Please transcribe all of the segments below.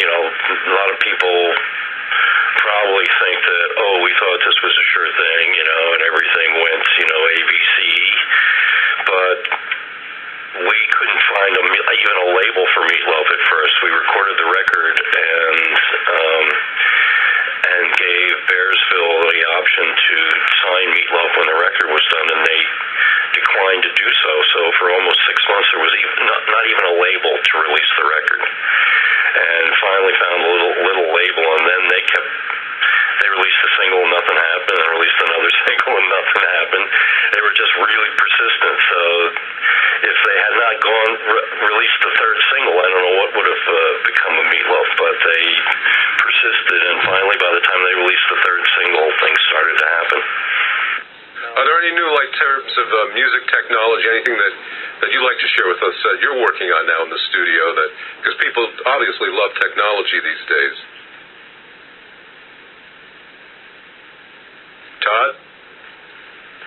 a lot of people probably think that, we thought this was a sure thing, and everything went, ABC, but we couldn't find even a label for Meatloaf at first. We recorded the record and gave Bearsville the option to sign Meatloaf when the record was done, and they declined to do so. So for almost 6 months, there was not even a label to release the record. And finally found a little label, and then they released a single and nothing happened, and released another single and nothing happened. They were just really persistent. So if they had not released the third single, I don't know what would have become of Meatloaf, but they persisted, and finally by the time they released the third single, things started to happen. Are there any new terms of music technology, anything that you'd like to share with us that you're working on now in the studio, because people obviously love technology these days? Todd?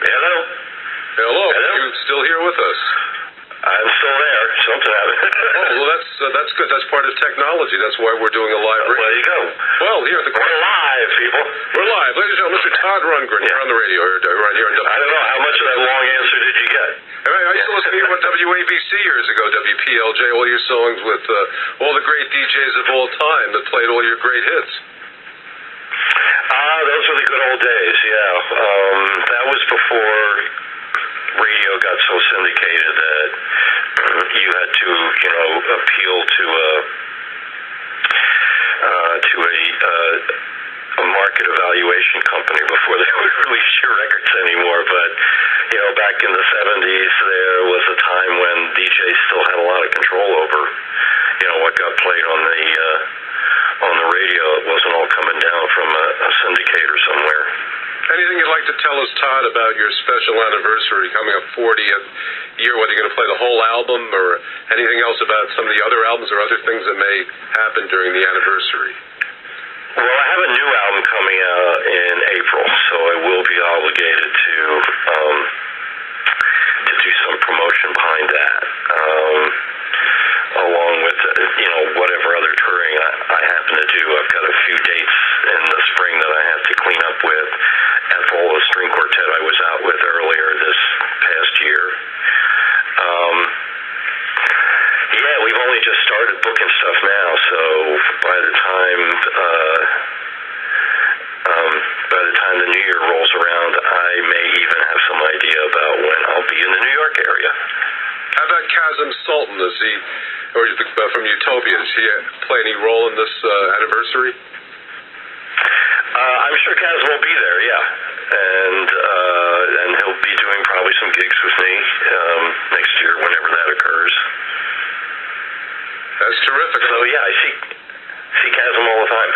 Hello? Hello. Are you still here with us? I'm still there. Something happened. Well, that's good. That's part of technology. That's why we're doing a live radio. There you go. Well, here at the... We're live, people. We're live. Ladies and gentlemen, Mr. Todd Rundgren here on the radio, right here on WPAT. I don't know. How much of that long answer did you get? I used to listen to you on WABC years ago, WPLJ, all your songs with all the great DJs of all time that played all your great hits. Those were the good old days, yeah. That was before radio got so syndicated that you had to, appeal to a market evaluation company before they would release your records anymore. But, back in the 70s, there was a time when DJs still had a lot of control over, what got played on the radio. It wasn't all coming down from a syndicator somewhere. Anything you'd like to tell us, Todd, about your special anniversary coming up 40th year, whether you're going to play the whole album or anything else about some of the other albums or other things that may happen during the anniversary? Well, I have a new album coming out in April, so I will be obligated to do some promotion behind that, along with, whatever other touring I happen to do. I've got a few dates in the spring that I have to clean up with Ethel, the string quartet I was out with earlier this past year. We've only just started booking stuff now, so by the time the new year rolls around, I may even have some idea about when I'll be in the New York area. How about Kazim Sultan? From Utopia? Does he play any role in this anniversary? I'm sure Kaz will be there, yeah, and he'll be doing probably some gigs with me next year, whenever that occurs. That's terrific. So yeah, I see Kazim all the time.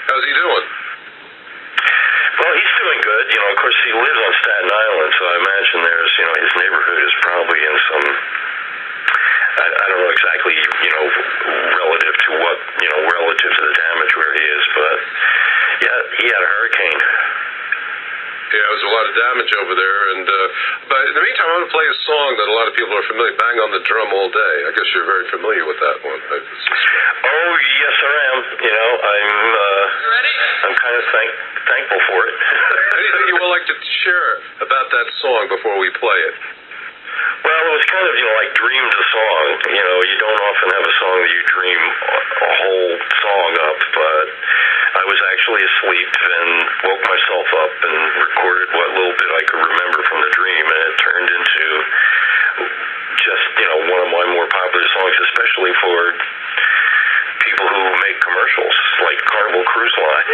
How's he doing? Well, he's doing good. Of course, he lives on Staten Island, so I imagine there's, his neighborhood is probably in some. I don't know exactly, relative to what, relative to the damage where he is, but yeah, he had a hurricane. Yeah, there was a lot of damage over there, but in the meantime, I'm going to play a song that a lot of people are familiar. Bang on the Drum All Day. I guess you're very familiar with that one. Oh, yes, I am. I'm kind of thankful for it. Anything you would like to share about that song before we play it? Well, it was kind of, like dreamed a song. You don't often have a song that you dream a whole song up, but I was actually asleep and woke myself up and recorded what little bit I could remember from the dream, and it turned into just, one of my more popular songs, especially for people who make commercials, like Carnival Cruise Line.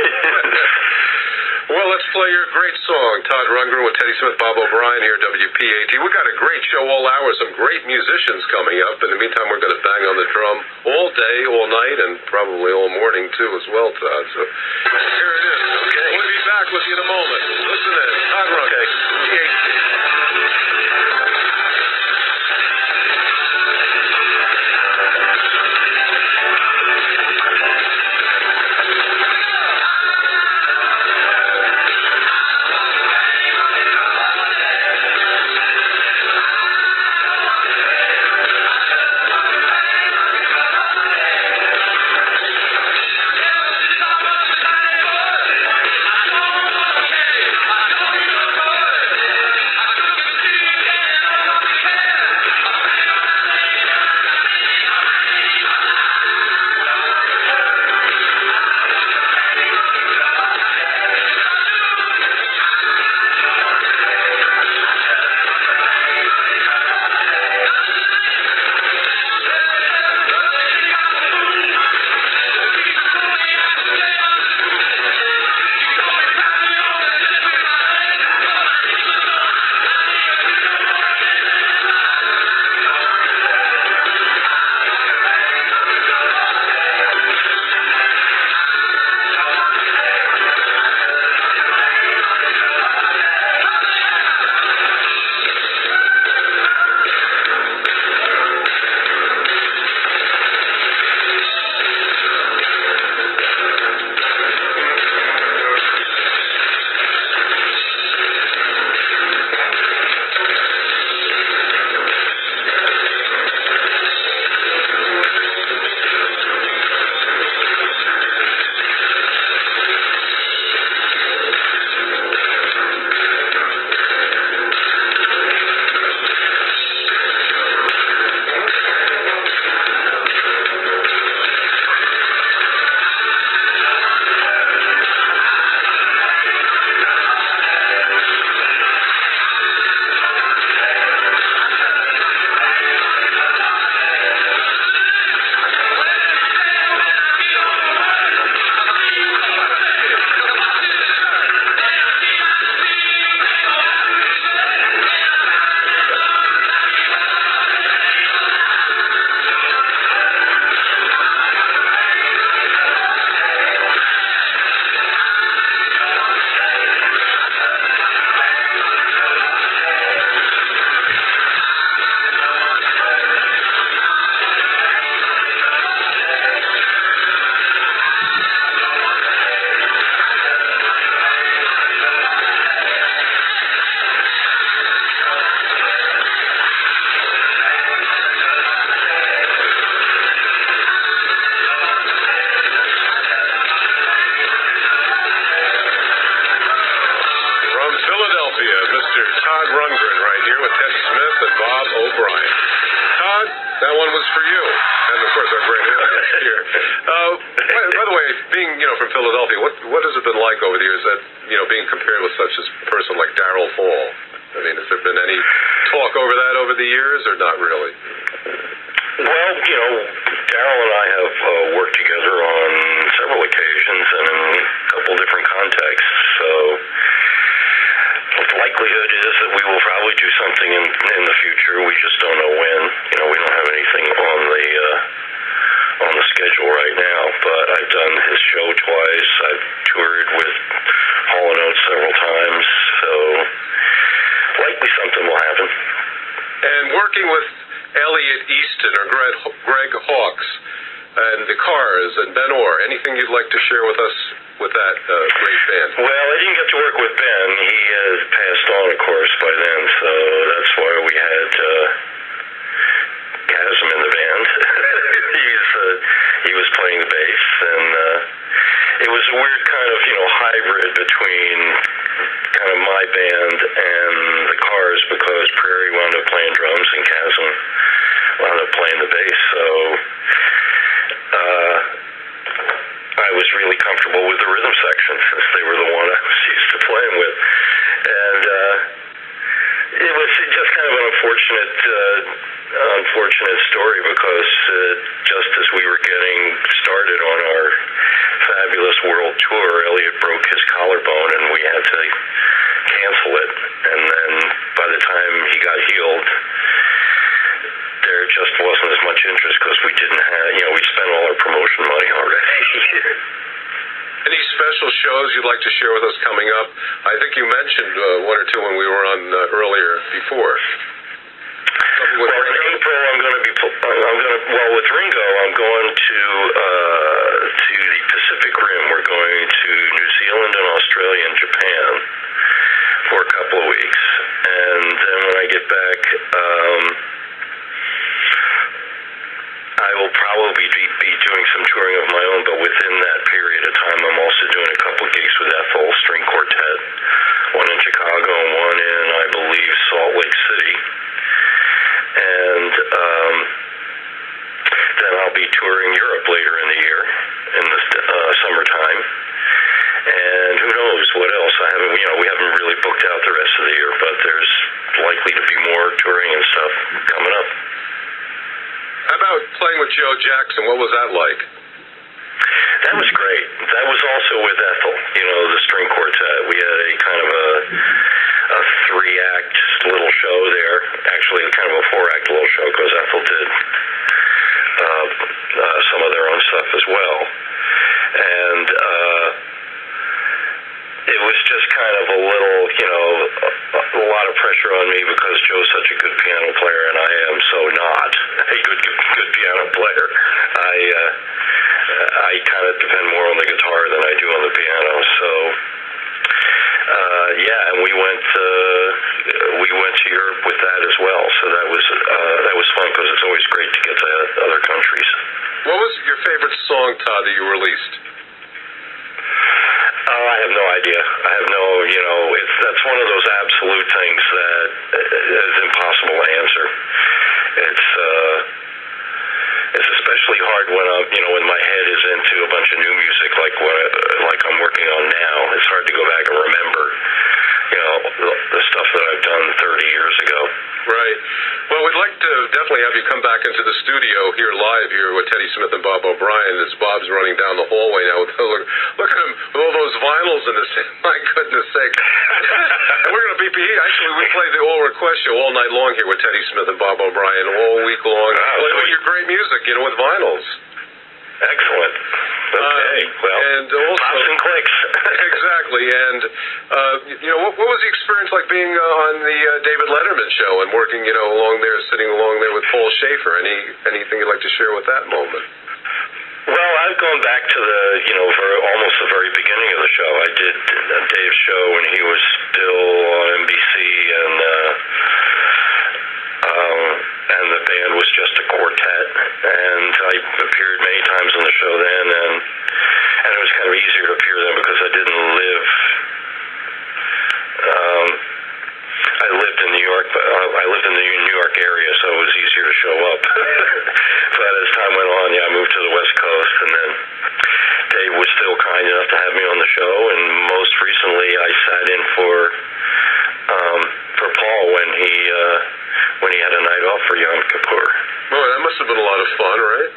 Well, let's play your great song, Todd Rundgren with Teddy Smith, Bob O'Brien here at WPAT. We got a great show all hour, some great musicians coming up. In the meantime, we're going to bang on the drum all day, all night, and probably all morning, too, as well, Todd. So here it is. Okay. We'll be back with you in a moment. Listen in. Todd Rundgren, WPAT. That one was for you. And, of course, our great audience here. By the way, being, from Philadelphia, what has it been like over the years that, being compared with such a person like Darrell Hall? I mean, has there been any talk over that over the years, or not really? Well, Darrell and I have worked together on several occasions and in a couple different contexts, so the likelihood is that we will probably do something in the future. We just don't know when. We don't have anything on the schedule right now, but I've done his show twice. I've toured with Hall & Oates several times, so likely something will happen. And working with Elliot Easton or Greg Hawkes and the Cars and Ben Orr, anything you'd like to share with us with that great band? Well, I didn't get to work with Ben. He has passed on, of course, by then, so that's why we had Chasm in the band. He was playing the bass, and it was a weird kind of, hybrid between kind of my band and the Cars, because Prairie wound up playing drums and Chasm wound up playing the bass, so I was really comfortable with the rhythm section since they were the one I was used to playing with. And it was just kind of an unfortunate story, because just as we were getting started on our fabulous world tour, Elliot broke his collarbone and we had to cancel it. And then by the time he got healed, there just wasn't as much interest, because we didn't have, we'd spent all our promotion money already. Any special shows you'd like to share with us coming up? I think you mentioned one or two when we were on earlier before. Well, in April, with Ringo, I'm going to the Pacific Rim. We're going to New Zealand and Australia and Japan for a couple of weeks. And then when I get back, I will probably be doing some touring of my own, but within that period of time, I'm also doing a couple gigs with Ethel String Quartet, one in Chicago and one in, I believe, Salt Lake City. And then I'll be touring Europe later in the year, in the summertime. And who knows what else? We haven't really booked out the rest of the year, but there's likely to be more touring and stuff coming up. How about playing with Joe Jackson? What was that like? That was great. That was also with Ethel, the string quartet. We had a kind of a 3-act little show there. Actually, kind of a 4-act little show, because Ethel did some of their own stuff as well. And it was just kind of a little, a lot of pressure on me, because Joe's such a good piano player and I am so not a good piano player. I kind of depend more on the guitar than I do on the piano. So and we went to Europe with that as well. So that was fun, because it's always great to get to other countries. What was your favorite song, Todd, that you released? I have no idea. I have no, that's one of those absolute things that is impossible to answer. It's especially hard when when my head is into a bunch of new music like I'm working on now. It's hard to go back and remember, the stuff that I've done 30 years ago. Right. Well, we'd like to definitely have you come back into the studio here live here with Teddy Smith and Bob O'Brien, as Bob's running down the hallway now. Look at him with all those vinyls in his hand. My goodness sake. And we're going to be, actually, we play the All Request Show all night long here with Teddy Smith and Bob O'Brien, all week long. Play all your great music, with vinyls. Excellent. Okay. Well, and also, pops and clicks. Exactly. And, what was the experience like being on the David Letterman show and working, along there, sitting along there with Paul Schaefer? Anything you'd like to share with that moment? Well, I've gone back to for almost the very beginning of the show. I did Dave's show when he was still on NBC, and the band was just a quartet, and I appeared many times on the show then, and it was kind of easier to appear then because I didn't live. I lived in New York, but I lived in the New York area, so it was easier to show up. kind enough to have me on the show, and most recently I sat in for Paul when he had a night off for Yom Kippur. Well, that must have been a lot of fun, right?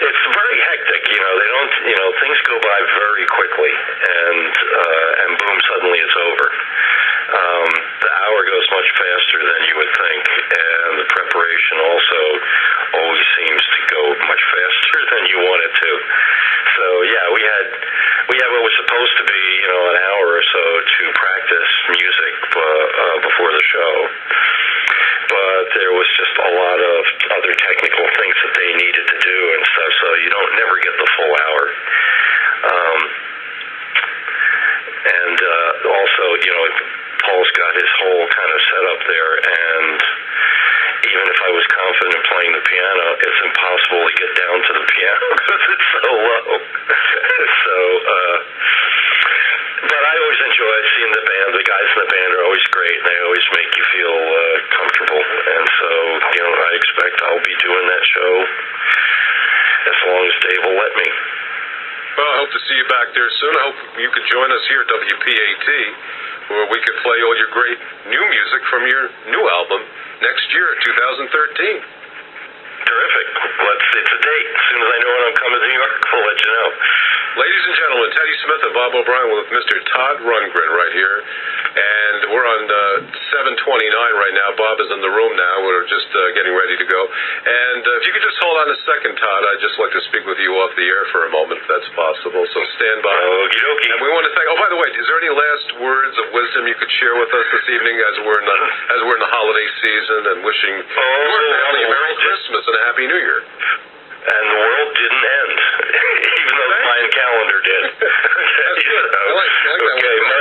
It's very hectic, they don't, things go by very quickly, and boom, suddenly it's over. The hour goes much faster than you would think, and the preparation also always seems to go much faster than you want it to. So yeah, we had what was supposed to be, an hour or so to practice music before the show. But there was just a lot of other technical things that they needed to do and stuff, so you don't never get the full hour. And also, Paul's got his whole kind of setup there, and even if I was confident in playing the piano, it's impossible to get down to the piano because it's so low. But I always enjoy seeing the band. The guys in the band are always great, and they always make you feel comfortable. And so, I expect I'll be doing that show as long as Dave will let me. Well, I hope to see you back there soon. I hope you could join us here at WPAT, where we could play all your great new music from your new album next year, 2013. Terrific. It's a date. As soon as I know when I'm coming to New York, I'll let you know. Ladies and gentlemen, Teddy Smith and Bob O'Brien with Mr. Todd Rundgren right here. And we're on 729 right now. Bob is in the room now. We're just getting ready to go. And if you could just hold on a second, Todd, I'd just like to speak with you off the air for a moment, if that's possible. So stand by. Okie dokie. And we want to thank... Oh, by the way, is there any last words of wisdom you could share with us this evening as we're in the holiday season and wishing your family a Merry Christmas and a Happy New Year? And the world didn't end, even though the Mayan calendar did. That's good. I like that okay, one.